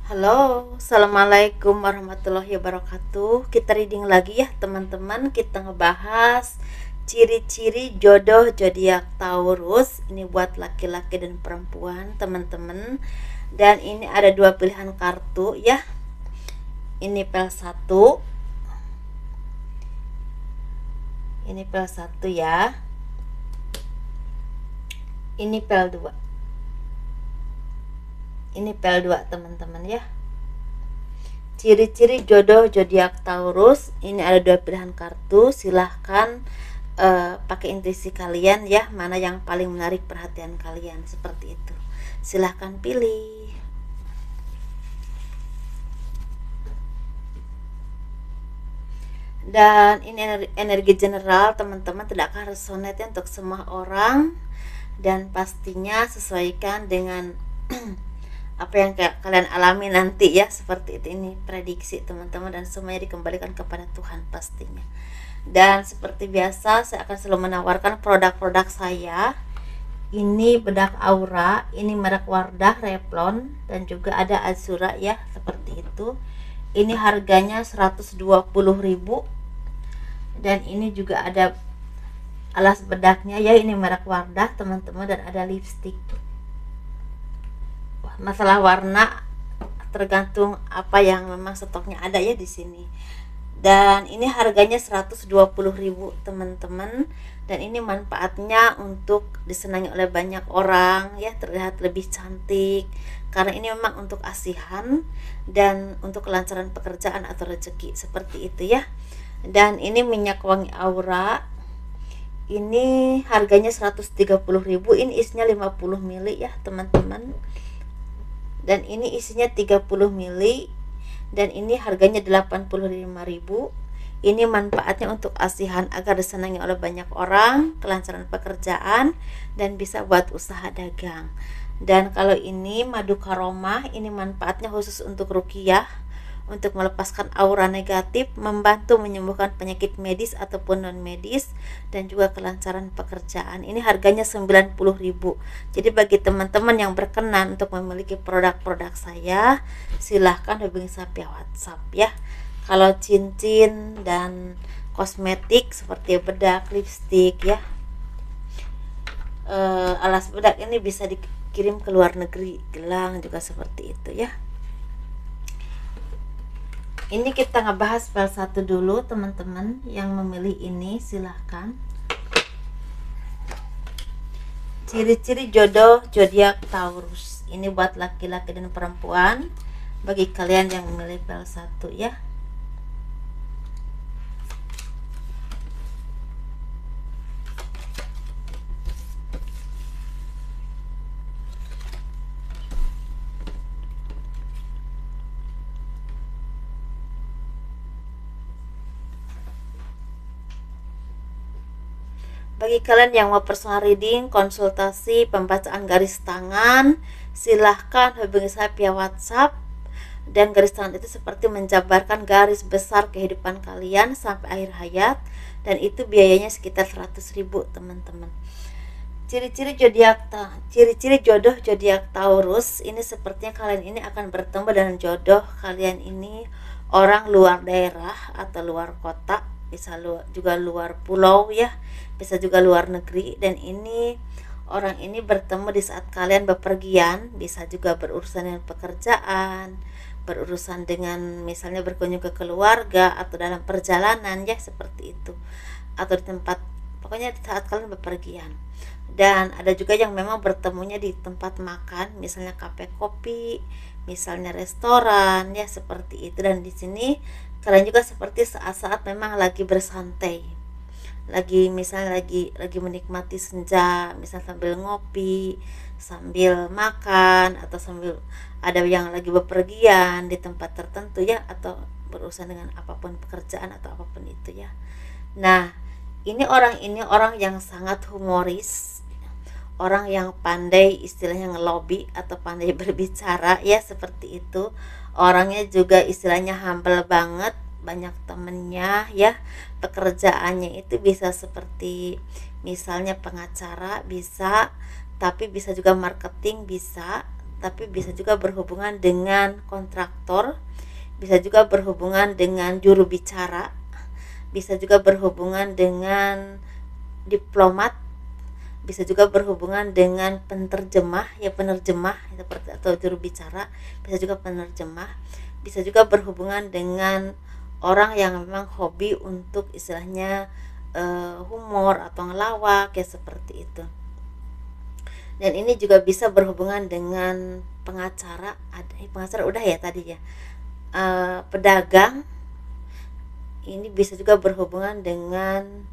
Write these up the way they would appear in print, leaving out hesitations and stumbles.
Halo, assalamualaikum warahmatullahi wabarakatuh. Kita reading lagi ya teman-teman. Kita ngebahas ciri-ciri jodoh zodiak Taurus. Ini buat laki-laki dan perempuan teman-teman. Dan ini ada dua pilihan kartu ya. Ini pel 1. Ini pel 1 ya. Ini pel 2. Ini pel 2 teman-teman ya. Ciri-ciri jodoh zodiak Taurus. Ini ada dua pilihan kartu. Silahkan pakai intuisi kalian ya, mana yang paling menarik perhatian kalian, seperti itu. Silahkan pilih. Dan ini energi general teman-teman, tidak akan resonate untuk semua orang, dan pastinya sesuaikan dengan apa yang kalian alami nanti ya, seperti itu. Ini prediksi teman-teman, dan semuanya dikembalikan kepada Tuhan pastinya. Dan seperti biasa, saya akan selalu menawarkan produk-produk saya. Ini bedak aura, ini merek Wardah Revlon, dan juga ada Azura ya, seperti itu. Ini harganya 120.000. Dan ini juga ada alas bedaknya ya, ini merek Wardah teman-teman, dan ada lipstick. Masalah warna tergantung apa yang memang stoknya ada ya di sini. Dan ini harganya 120.000 teman-teman, dan ini manfaatnya untuk disenangi oleh banyak orang ya, terlihat lebih cantik karena ini memang untuk asihan dan untuk kelancaran pekerjaan atau rezeki, seperti itu ya. Dan ini minyak wangi aura, ini harganya 130.000. Ini isinya 50 ml ya teman-teman, dan ini isinya 30 ml, dan ini harganya 85.000. Ini manfaatnya untuk asihan agar disenangi oleh banyak orang, kelancaran pekerjaan, dan bisa buat usaha dagang. Dan kalau ini madu karomah, ini manfaatnya khusus untuk ruqyah, untuk melepaskan aura negatif, membantu menyembuhkan penyakit medis ataupun non medis, dan juga kelancaran pekerjaan. Ini harganya 90.000. Jadi bagi teman-teman yang berkenan untuk memiliki produk-produk saya, silahkan hubungi saya via WhatsApp ya. Kalau cincin dan kosmetik seperti bedak, lipstick ya, alas bedak ini bisa dikirim ke luar negeri, gelang juga seperti itu ya. Ini kita ngebahas pel 1 dulu teman-teman. Yang memilih ini silahkan. Ciri-ciri jodoh zodiak Taurus. Ini buat laki-laki dan perempuan, bagi kalian yang memilih pel 1 ya. Bagi kalian yang mau personal reading, konsultasi, pembacaan garis tangan, silahkan hubungi saya via WhatsApp. Dan garis tangan itu seperti menjabarkan garis besar kehidupan kalian sampai akhir hayat, dan itu biayanya sekitar 100.000 teman-teman. Ciri-ciri jodoh zodiak Taurus, ini sepertinya kalian ini akan bertemu dengan jodoh kalian ini orang luar daerah atau luar kota, bisa juga luar pulau ya, bisa juga luar negeri. Dan ini orang ini bertemu di saat kalian bepergian, bisa juga berurusan dengan pekerjaan, berurusan dengan misalnya berkunjung ke keluarga, atau dalam perjalanan ya, seperti itu, atau di tempat, pokoknya di saat kalian bepergian. Dan ada juga yang memang bertemunya di tempat makan, misalnya kafe kopi, misalnya restoran ya, seperti itu. Dan di sini kalian juga seperti saat-saat memang lagi bersantai, lagi misalnya lagi menikmati senja, misal sambil ngopi, sambil makan, atau sambil ada yang lagi bepergian di tempat tertentu ya, atau berurusan dengan apapun pekerjaan atau apapun itu ya. Nah, ini orang yang sangat humoris, orang yang pandai istilahnya ngelobi atau pandai berbicara ya, seperti itu. Orangnya juga istilahnya humble banget, banyak temennya ya. Pekerjaannya itu bisa seperti misalnya pengacara bisa, tapi bisa juga marketing bisa, tapi bisa juga berhubungan dengan kontraktor, bisa juga berhubungan dengan juru bicara, bisa juga berhubungan dengan diplomat, bisa juga berhubungan dengan penerjemah, ya penerjemah seperti atau juru bicara, bisa juga penerjemah, bisa juga berhubungan dengan orang yang memang hobi untuk istilahnya humor atau ngelawak ya seperti itu. Dan ini juga bisa berhubungan dengan pengacara, ada pengacara udah ya tadi ya. Pedagang, ini bisa juga berhubungan dengan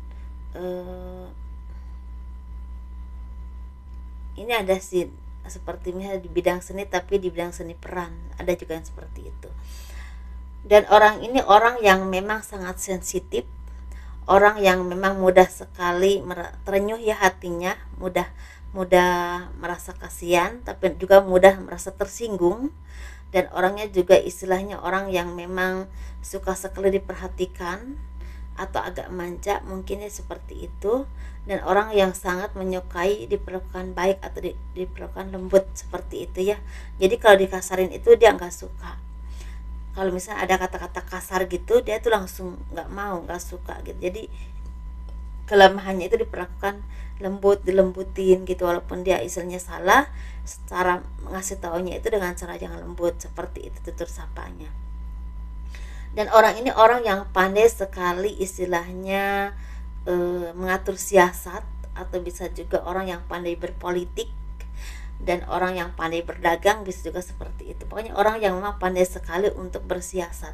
ini ada sih seperti misalnya di bidang seni, tapi di bidang seni peran ada juga yang seperti itu. Dan orang ini orang yang memang sangat sensitif, orang yang memang mudah sekali terenyuh ya hatinya, mudah mudah merasa kasihan, tapi juga mudah merasa tersinggung. Dan orangnya juga istilahnya orang yang memang suka sekali diperhatikan atau agak manja mungkinnya seperti itu. Dan orang yang sangat menyukai diperlakukan baik atau diperlakukan lembut seperti itu ya. Jadi kalau dikasarin itu dia nggak suka. Kalau misalnya ada kata-kata kasar gitu, dia tuh langsung nggak mau, nggak suka gitu. Jadi kelemahannya itu diperlakukan lembut, dilembutin gitu, walaupun dia istilahnya salah, cara ngasih taunya itu dengan cara yang lembut seperti itu tutur sapanya. Dan orang ini orang yang pandai sekali istilahnya mengatur siasat, atau bisa juga orang yang pandai berpolitik, dan orang yang pandai berdagang bisa juga seperti itu. Pokoknya orang yang memang pandai sekali untuk bersiasat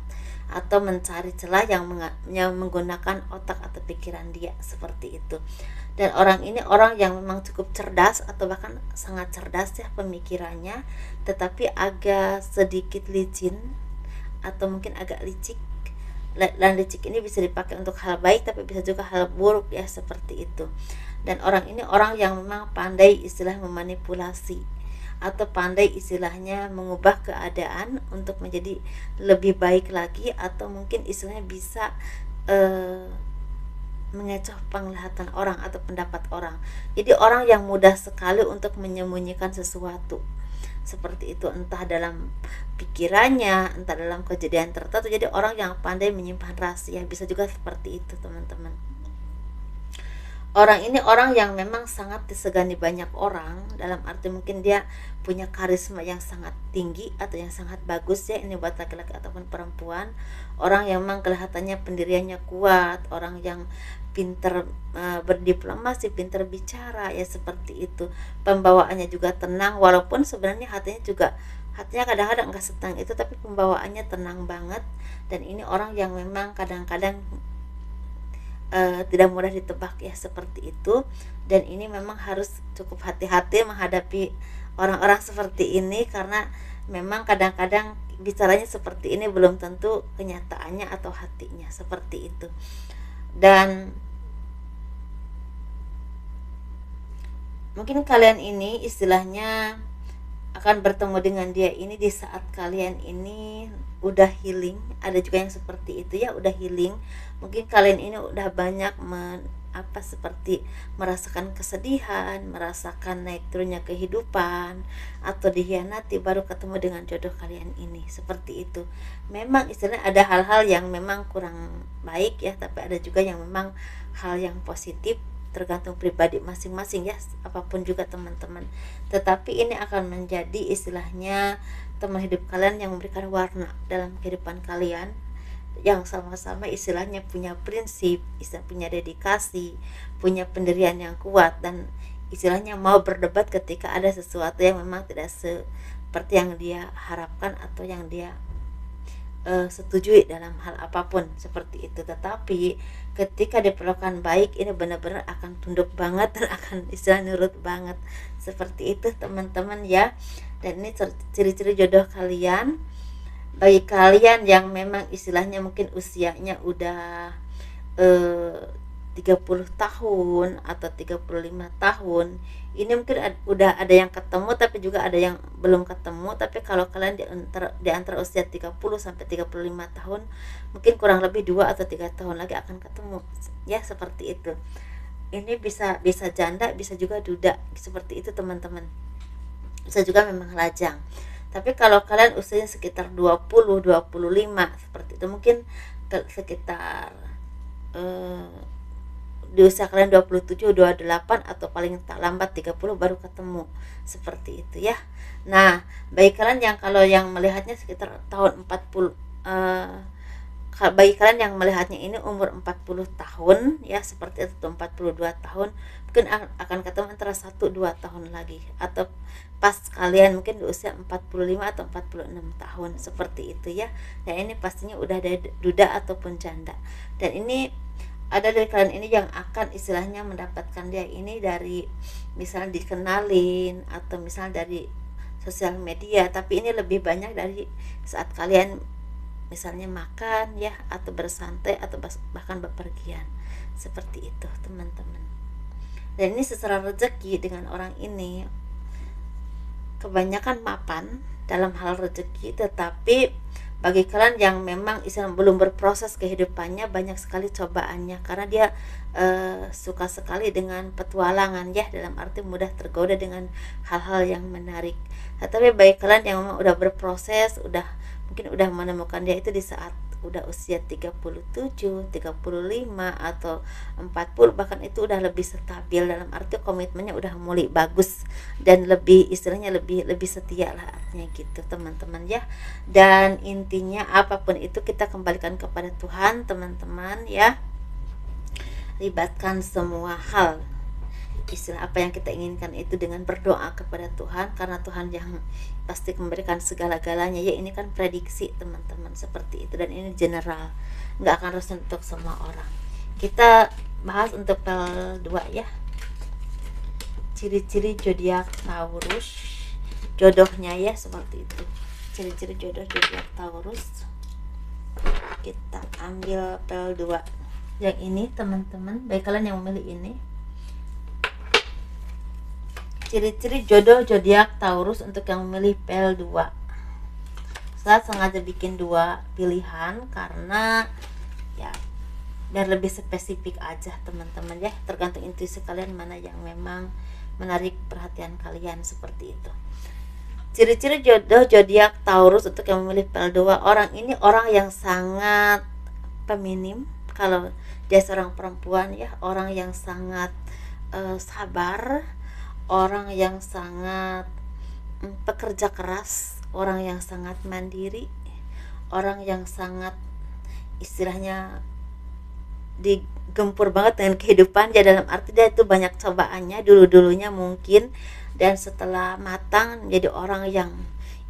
atau mencari celah yang menggunakan otak atau pikiran dia seperti itu. Dan orang ini orang yang memang cukup cerdas atau bahkan sangat cerdas ya pemikirannya, tetapi agak sedikit licin atau mungkin agak licik. Dan licik ini bisa dipakai untuk hal baik tapi bisa juga hal buruk ya seperti itu. Dan orang ini orang yang memang pandai istilah memanipulasi atau pandai istilahnya mengubah keadaan untuk menjadi lebih baik lagi, atau mungkin istilahnya bisa mengecoh penglihatan orang atau pendapat orang. Jadi orang yang mudah sekali untuk menyembunyikan sesuatu seperti itu, entah dalam pikirannya, entah dalam kejadian tertentu. Jadi orang yang pandai menyimpan rahasia bisa juga seperti itu teman-teman. Orang ini orang yang memang sangat disegani banyak orang, dalam arti mungkin dia punya karisma yang sangat tinggi atau yang sangat bagus ya, ini buat laki-laki ataupun perempuan. Orang yang memang kelihatannya pendiriannya kuat, orang yang pinter berdiplomasi, pinter bicara ya seperti itu. Pembawaannya juga tenang, walaupun sebenarnya hatinya kadang-kadang nggak senang itu, tapi pembawaannya tenang banget. Dan ini orang yang memang kadang-kadang tidak mudah ditebak ya seperti itu. Dan ini memang harus cukup hati-hati menghadapi orang-orang seperti ini, karena memang kadang-kadang bicaranya seperti ini belum tentu kenyataannya atau hatinya seperti itu. Dan mungkin kalian ini istilahnya akan bertemu dengan dia ini di saat kalian ini udah healing. Ada juga yang seperti itu ya, udah healing. Mungkin kalian ini udah banyak seperti merasakan kesedihan, merasakan naik turunnya kehidupan, atau dikhianati, baru ketemu dengan jodoh kalian ini seperti itu. Memang istilahnya ada hal-hal yang memang kurang baik ya, tapi ada juga yang memang hal yang positif, tergantung pribadi masing-masing ya, apapun juga teman-teman. Tetapi ini akan menjadi istilahnya teman hidup kalian yang memberikan warna dalam kehidupan kalian, yang sama-sama istilahnya punya prinsip, istilah punya dedikasi, punya pendirian yang kuat, dan istilahnya mau berdebat ketika ada sesuatu yang memang tidak seperti yang dia harapkan atau yang dia setujui dalam hal apapun seperti itu. Tetapi ketika diperlakukan baik, ini benar-benar akan tunduk banget dan akan istilah nurut banget seperti itu teman-teman ya. Dan ini ciri-ciri jodoh kalian. Bagi kalian yang memang istilahnya mungkin usianya udah 30 tahun atau 35 tahun, ini mungkin udah ada yang ketemu, tapi juga ada yang belum ketemu. Tapi kalau kalian di antara usia 30 sampai 35 tahun, mungkin kurang lebih 2 atau 3 tahun lagi akan ketemu ya seperti itu. Ini bisa janda, bisa juga duda seperti itu teman-teman. bisa juga memang lajang. Tapi kalau kalian usianya sekitar 20, 25 seperti itu, mungkin sekitar eh, di usia kalian 27, 28 atau paling tak lambat 30 baru ketemu, seperti itu ya. Nah, bagi kalian yang kalau yang melihatnya sekitar tahun 40, bagi kalian yang melihatnya ini umur 40 tahun ya, seperti itu, 42 tahun, mungkin akan ketemu antara 1-2 tahun lagi, atau pas kalian mungkin di usia 45 atau 46 tahun, seperti itu ya. Dan ini pastinya udah ada duda ataupun janda. Dan ini ada dari kalian ini yang akan istilahnya mendapatkan dia ini dari misalnya dikenalin atau misalnya dari sosial media, tapi ini lebih banyak dari saat kalian misalnya makan ya, atau bersantai, atau bahkan bepergian, seperti itu teman-teman. Dan ini secara rezeki dengan orang ini kebanyakan mapan dalam hal rezeki, tetapi bagi kalian yang memang Islam belum berproses kehidupannya, banyak sekali cobaannya, karena dia suka sekali dengan petualangan ya, dalam arti mudah tergoda dengan hal-hal yang menarik. Tetapi bagi kalian yang memang udah berproses, mungkin udah menemukan dia itu di saat udah usia 37, 35 atau 40, bahkan itu udah lebih stabil, dalam arti komitmennya udah mulai bagus dan lebih istilahnya lebih lebih setia lah, artinya gitu teman-teman ya. Dan intinya apapun itu kita kembalikan kepada Tuhan teman-teman ya. Libatkan semua hal, istilah apa yang kita inginkan itu dengan berdoa kepada Tuhan, karena Tuhan yang pasti memberikan segala-galanya ya. Ini kan prediksi teman-teman, seperti itu, dan ini general, nggak akan harus untuk semua orang. Kita bahas untuk pel 2 ya, ciri-ciri zodiak Taurus, jodohnya ya, seperti itu. Ciri-ciri jodoh zodiak Taurus, kita ambil pel 2 yang ini teman-teman. Baik kalian yang memilih ini, ciri-ciri jodoh zodiak Taurus untuk yang memilih PL2. Saya sengaja bikin 2 pilihan karena ya biar lebih spesifik aja teman-teman ya, tergantung intuisi kalian mana yang memang menarik perhatian kalian, seperti itu. Ciri-ciri jodoh zodiak Taurus untuk yang memilih PL2, orang ini orang yang sangat feminim. Kalau dia seorang perempuan ya, orang yang sangat sabar, orang yang sangat pekerja keras, orang yang sangat mandiri, orang yang sangat istilahnya digempur banget dengan kehidupan ya, dalam arti dia itu banyak cobaannya dulu-dulunya mungkin, dan setelah matang menjadi orang yang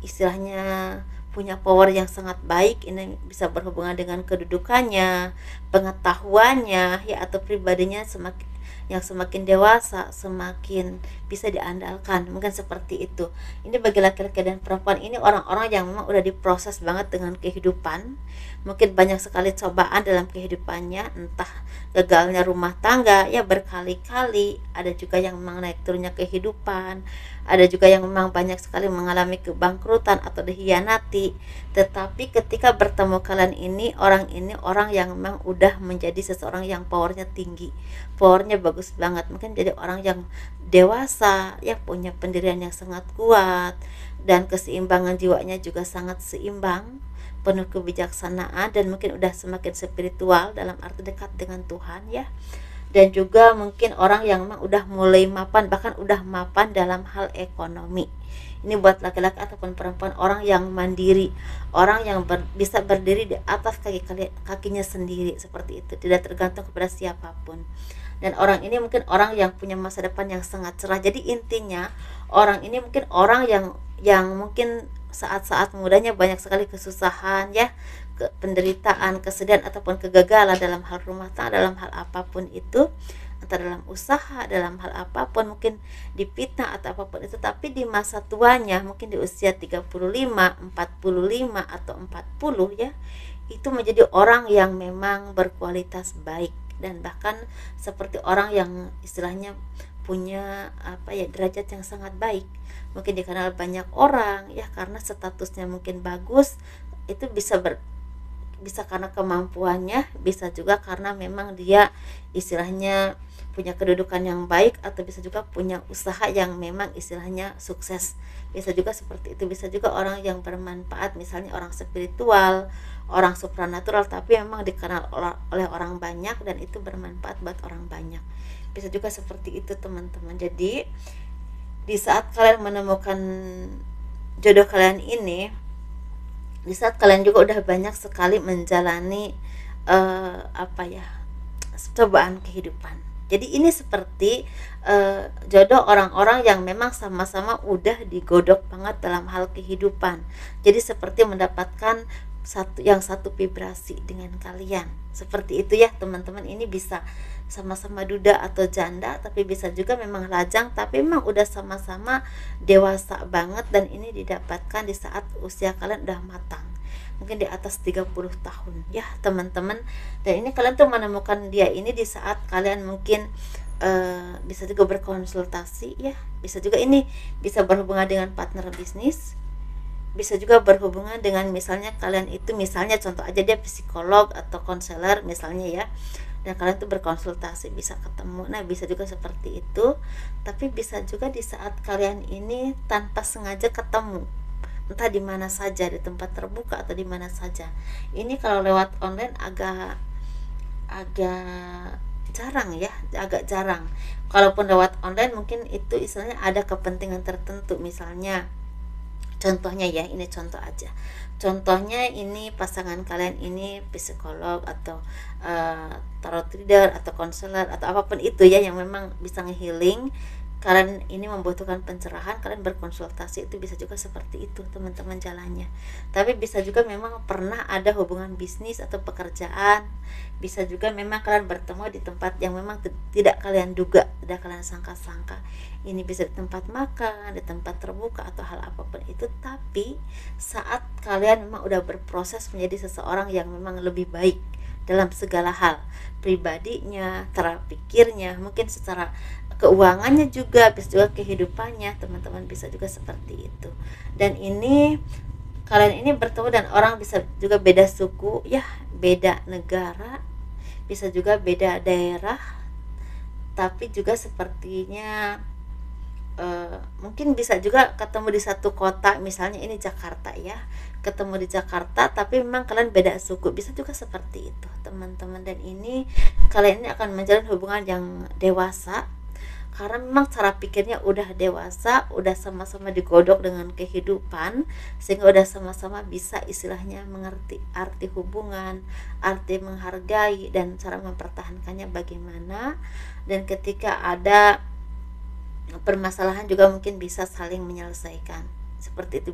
istilahnya punya power yang sangat baik. Ini bisa berhubungan dengan kedudukannya, pengetahuannya ya, atau pribadinya semakin dewasa semakin bisa diandalkan, mungkin seperti itu. Ini bagi laki-laki dan perempuan ini orang-orang yang memang udah diproses banget dengan kehidupan, mungkin banyak sekali cobaan dalam kehidupannya, entah gagalnya rumah tangga ya berkali-kali, ada juga yang memang naik turunnya kehidupan, ada juga yang memang banyak sekali mengalami kebangkrutan atau dihianati. Tetapi ketika bertemu kalian ini, orang yang memang udah menjadi seseorang yang powernya tinggi, powernya bagus banget, mungkin jadi orang yang dewasa ya, punya pendirian yang sangat kuat, dan keseimbangan jiwanya juga sangat seimbang, penuh kebijaksanaan, dan mungkin udah semakin spiritual dalam arti dekat dengan Tuhan ya. Dan juga mungkin orang yang memang udah mulai mapan, bahkan udah mapan dalam hal ekonomi. Ini buat laki-laki ataupun perempuan, orang yang mandiri, orang yang bisa berdiri di atas kakinya sendiri, seperti itu, tidak tergantung kepada siapapun. Dan orang ini mungkin orang yang punya masa depan yang sangat cerah. Jadi intinya orang ini mungkin orang yang mungkin saat-saat mudanya banyak sekali kesusahan ya, penderitaan, kesedihan ataupun kegagalan dalam hal rumah tangga, dalam hal apapun itu, entah dalam usaha, dalam hal apapun, mungkin dipitnah atau apapun itu. Tapi di masa tuanya mungkin di usia 35, 45 atau 40 ya, itu menjadi orang yang memang berkualitas baik, dan bahkan seperti orang yang istilahnya punya apa ya, derajat yang sangat baik, mungkin dikenal banyak orang ya, karena statusnya mungkin bagus. Itu bisa karena kemampuannya, bisa juga karena memang dia istilahnya punya kedudukan yang baik, atau bisa juga punya usaha yang memang istilahnya sukses. Bisa juga seperti itu. Bisa juga orang yang bermanfaat, misalnya orang spiritual, orang supranatural, tapi memang dikenal oleh orang banyak dan itu bermanfaat buat orang banyak. Bisa juga seperti itu teman-teman. Jadi di saat kalian menemukan jodoh kalian ini, di saat kalian juga udah banyak sekali menjalani apa ya, cobaan kehidupan. Jadi ini seperti jodoh orang-orang yang memang sama-sama udah digodok banget dalam hal kehidupan. Jadi seperti mendapatkan satu vibrasi dengan kalian. Seperti itu ya teman-teman. Ini bisa sama-sama duda atau janda, tapi bisa juga memang lajang, tapi memang udah sama-sama dewasa banget, dan ini didapatkan di saat usia kalian udah matang, mungkin di atas 30 tahun ya teman-teman. Dan ini kalian tuh menemukan dia ini di saat kalian mungkin bisa juga berkonsultasi ya, bisa juga ini bisa berhubungan dengan partner bisnis, bisa juga berhubungan dengan misalnya kalian itu, misalnya contoh aja dia psikolog atau konselor misalnya ya, dan kalian tuh berkonsultasi bisa ketemu. Nah bisa juga seperti itu. Tapi bisa juga di saat kalian ini tanpa sengaja ketemu, entah di mana saja, di tempat terbuka atau di mana saja. Ini kalau lewat online agak jarang ya, agak jarang. Kalaupun lewat online mungkin itu istilahnya ada kepentingan tertentu, misalnya contohnya ya, ini contoh aja. Contohnya ini pasangan kalian ini psikolog atau tarot reader atau konselor atau apapun itu ya, yang memang bisa ngehealing. Kalian ini membutuhkan pencerahan, kalian berkonsultasi, itu bisa juga seperti itu teman-teman jalannya. Tapi bisa juga memang pernah ada hubungan bisnis atau pekerjaan. Bisa juga memang kalian bertemu di tempat yang memang tidak kalian duga, tidak kalian sangka-sangka. Ini bisa di tempat makan, di tempat terbuka atau hal apapun itu. Tapi saat kalian memang udah berproses menjadi seseorang yang memang lebih baik dalam segala hal, pribadinya, cara pikirnya, mungkin secara keuangannya juga, bisa juga kehidupannya, teman-teman bisa juga seperti itu. Dan ini kalian ini bertemu dan orang bisa juga beda suku ya, beda negara, bisa juga beda daerah, tapi juga sepertinya mungkin bisa juga ketemu di satu kota, misalnya ini Jakarta ya, ketemu di Jakarta tapi memang kalian beda suku, bisa juga seperti itu teman-teman. Dan ini kalian ini akan menjalin hubungan yang dewasa, karena memang cara pikirnya udah dewasa, udah sama-sama digodok dengan kehidupan, sehingga udah sama-sama bisa istilahnya mengerti arti hubungan, arti menghargai, dan cara mempertahankannya bagaimana. Dan ketika ada permasalahan juga mungkin bisa saling menyelesaikan, seperti itu.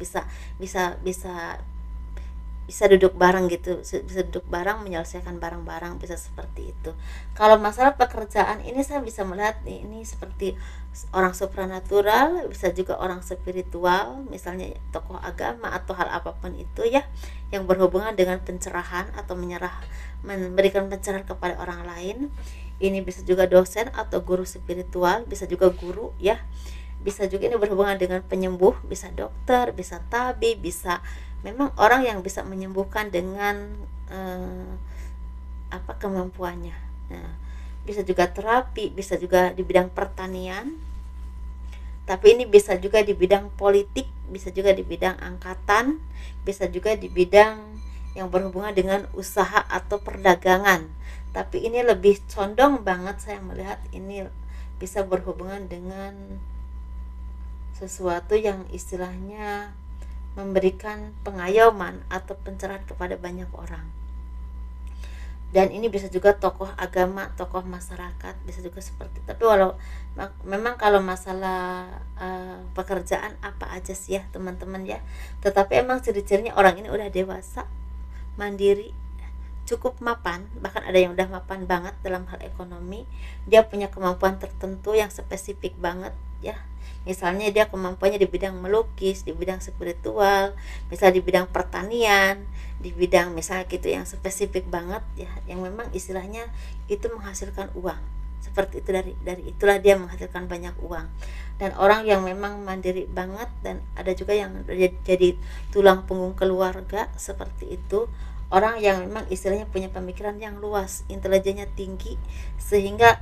Bisa duduk bareng gitu, bisa duduk bareng menyelesaikan barang-barang, bisa seperti itu. Kalau masalah pekerjaan ini saya bisa melihat ini seperti orang supranatural, bisa juga orang spiritual, misalnya tokoh agama atau hal apapun itu ya, yang berhubungan dengan pencerahan atau memberikan pencerahan kepada orang lain. Ini bisa juga dosen atau guru spiritual, bisa juga guru ya, bisa juga ini berhubungan dengan penyembuh, bisa dokter, bisa tabib, bisa memang orang yang bisa menyembuhkan dengan kemampuannya. Nah, bisa juga terapi, bisa juga di bidang pertanian, tapi ini bisa juga di bidang politik, bisa juga di bidang angkatan, bisa juga di bidang yang berhubungan dengan usaha atau perdagangan. Tapi ini lebih condong banget saya melihat ini bisa berhubungan dengan sesuatu yang istilahnya memberikan pengayoman atau pencerahan kepada banyak orang. Dan ini bisa juga tokoh agama, tokoh masyarakat, bisa juga seperti itu. Tapi memang kalau masalah pekerjaan apa aja sih ya teman-teman ya, tetapi emang ciri-cirinya orang ini udah dewasa, mandiri, cukup mapan, bahkan ada yang udah mapan banget dalam hal ekonomi. Dia punya kemampuan tertentu yang spesifik banget ya, misalnya dia kemampuannya di bidang melukis, di bidang spiritual, misalnya di bidang pertanian, di bidang misalnya gitu yang spesifik banget ya, yang memang istilahnya itu menghasilkan uang. Seperti itu, dari itulah dia menghasilkan banyak uang. Dan orang yang memang mandiri banget, dan ada juga yang jadi tulang punggung keluarga, seperti itu. Orang yang memang istilahnya punya pemikiran yang luas, intelijennya tinggi, sehingga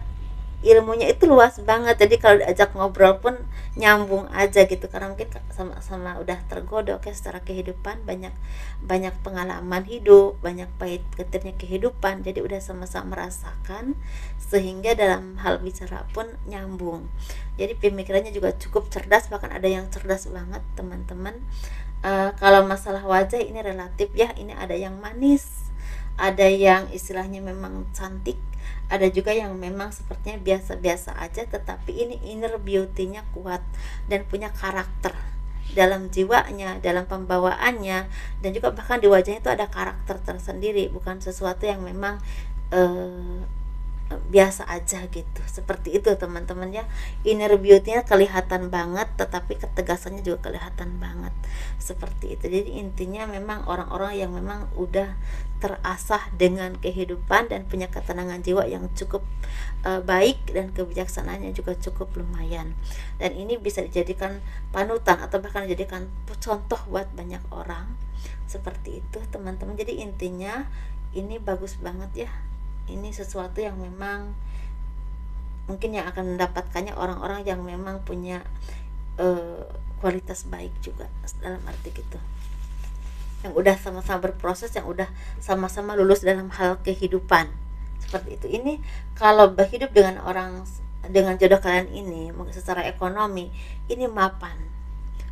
ilmunya itu luas banget, jadi kalau diajak ngobrol pun nyambung aja gitu, karena mungkin sama-sama udah tergodok ya secara kehidupan, banyak banyak pengalaman hidup, banyak pahit getirnya kehidupan, jadi udah sama-sama merasakan, sehingga dalam hal bicara pun nyambung. Jadi pemikirannya juga cukup cerdas, bahkan ada yang cerdas banget teman-teman. Kalau masalah wajah ini relatif ya, ini ada yang manis, ada yang istilahnya memang cantik, ada juga yang memang sepertinya biasa-biasa aja, tetapi ini inner beauty-nya kuat dan punya karakter dalam jiwanya, dalam pembawaannya, dan juga bahkan di wajahnya itu ada karakter tersendiri, bukan sesuatu yang memang eh, biasa aja gitu. Seperti itu teman-teman ya, inner beauty-nya kelihatan banget, tetapi ketegasannya juga kelihatan banget, seperti itu. Jadi intinya memang orang-orang yang memang udah terasah dengan kehidupan dan punya ketenangan jiwa yang cukup baik, dan kebijaksanaannya juga cukup lumayan, dan ini bisa dijadikan panutan atau bahkan dijadikan contoh buat banyak orang, seperti itu teman-teman. Jadi intinya ini bagus banget ya, ini sesuatu yang memang mungkin yang akan mendapatkannya orang-orang yang memang punya kualitas baik juga, dalam arti gitu, yang udah sama-sama berproses, yang udah sama-sama lulus dalam hal kehidupan, seperti itu. Ini kalau berhidup dengan orang, dengan jodoh kalian ini secara ekonomi ini mapan,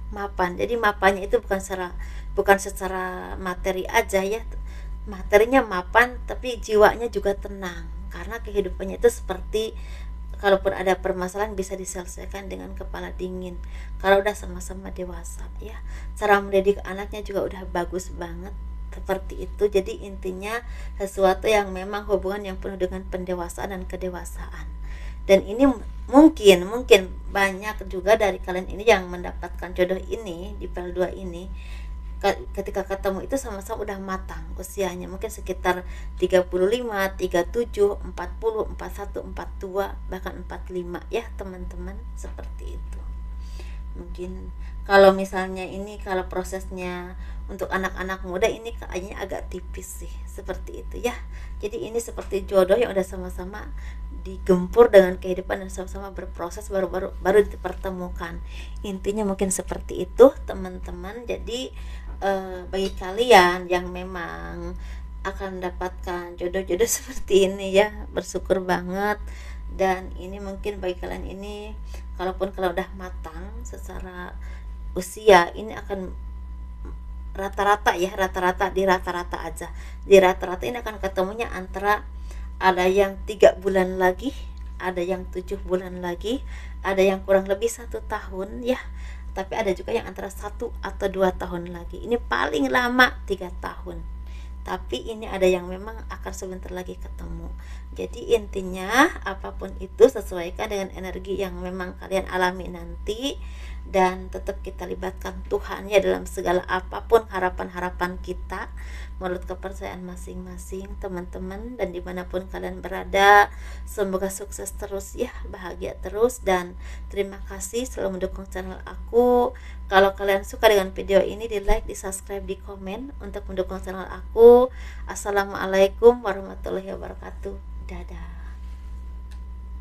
mapan. Jadi mapannya itu bukan secara materi aja ya, materinya mapan, tapi jiwanya juga tenang, karena kehidupannya itu seperti, kalaupun ada permasalahan bisa diselesaikan dengan kepala dingin kalau udah sama-sama dewasa ya. Cara mendidik anaknya juga udah bagus banget, seperti itu. Jadi intinya sesuatu yang memang hubungan yang penuh dengan pendewasaan dan kedewasaan, dan ini mungkin mungkin banyak juga dari kalian ini yang mendapatkan jodoh ini di PL2 ini, ketika ketemu itu sama-sama udah matang usianya, mungkin sekitar 35, 37, 40, 41, 42, bahkan 45 ya teman-teman, seperti itu. Mungkin kalau misalnya ini, kalau prosesnya untuk anak-anak muda ini kayaknya agak tipis sih, seperti itu ya. Jadi ini seperti jodoh yang udah sama-sama digempur dengan kehidupan dan sama-sama berproses, baru dipertemukan. Intinya mungkin seperti itu teman-teman. Jadi bagi kalian yang memang akan mendapatkan jodoh-jodoh seperti ini ya, bersyukur banget. Dan ini mungkin bagi kalian ini, kalaupun kalau udah matang secara usia, ini akan rata-rata ya, rata-rata aja, di rata-rata ini akan ketemunya antara, ada yang 3 bulan lagi, ada yang 7 bulan lagi, ada yang kurang lebih 1 tahun ya, tapi ada juga yang antara 1 atau 2 tahun lagi. Ini paling lama 3 tahun, tapi ini ada yang memang akan sebentar lagi ketemu. Jadi intinya apapun itu sesuaikan dengan energi yang memang kalian alami nanti, dan tetap kita libatkan Tuhan ya dalam segala apapun harapan-harapan kita menurut kepercayaan masing-masing teman-teman. Dan dimanapun kalian berada, semoga sukses terus ya, bahagia terus, dan terima kasih selalu mendukung channel aku. Kalau kalian suka dengan video ini, di like, di subscribe, di komen untuk mendukung channel aku. Assalamualaikum warahmatullahi wabarakatuh. Dadah.